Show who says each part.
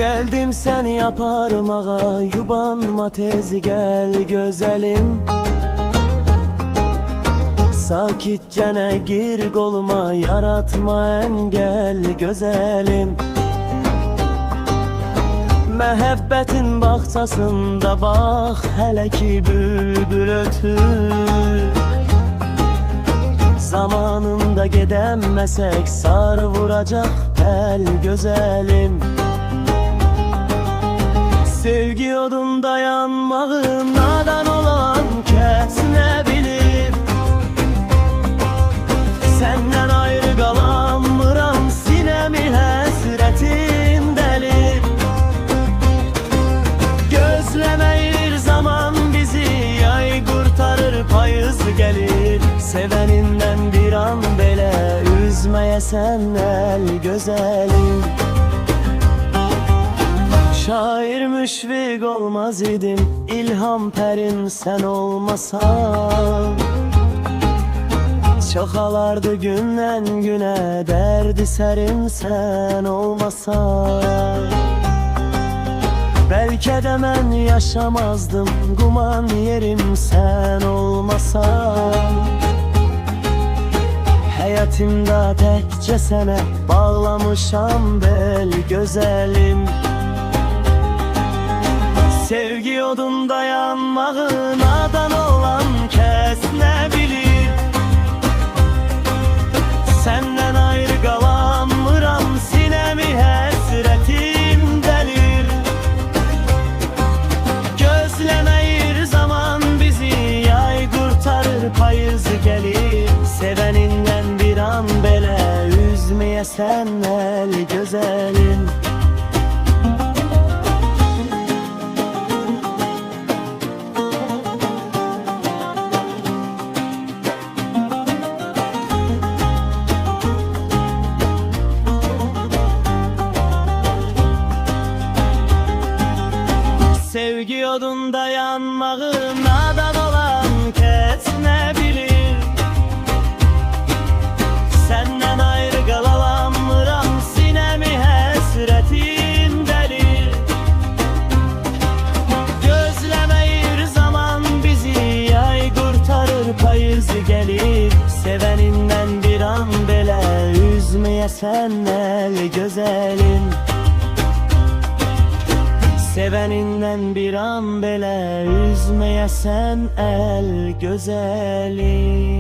Speaker 1: Geldim seni yaparım ağa, yubanma tez gel güzelim. Sakitcene gir koluma, yaratma engel güzelim. Məhəbbətin bağçasında bax, hələ ki bülbül ötür. Zamanında gedəməsək, sar vuracaq tel güzelim. Sevgi odunda yanmağın nadan olan kəs nə bilir? Səndən ayrı qalamıram, sinəmi həsrətim dəlir. Gözləməyir zaman bizi, yay qurtarır payız gəlir. Sevənindən bir an belə üzməyəsən əl gözəlim. Şair müşfiq olmaz idim, ilham pərin sən olmasan. Çoxalardı gündən günə, dərdi sərin sən olmasan. Bəlkə də mən yaşamazdım, quman yerim sən olmasan. Həyatımda təkcə sənə bağlamışam bel gözəlim. Sevgi odunda yanmağı nadan olan kəs nə bilir? Səndən ayrı qalamıram, sinəmi həsrətim dəlir. Gözləməyir zaman bizi, yay qurtarır payız gəlir. Sevənindən bir an belə üzməyəsən əl gözəlim. Sevgi odunda yanmağı nadan olan kəs nə bilir? Səndən ayrı qalamıram, sinəmi həsrətim dəlir. Gözləməyir zaman bizi, yay qurtarır payız gəlir. Sevənindən bir an belə üzməyəsən əl gözəlim. Sevənindən bir an belə üzməyəsən əl gözəlim.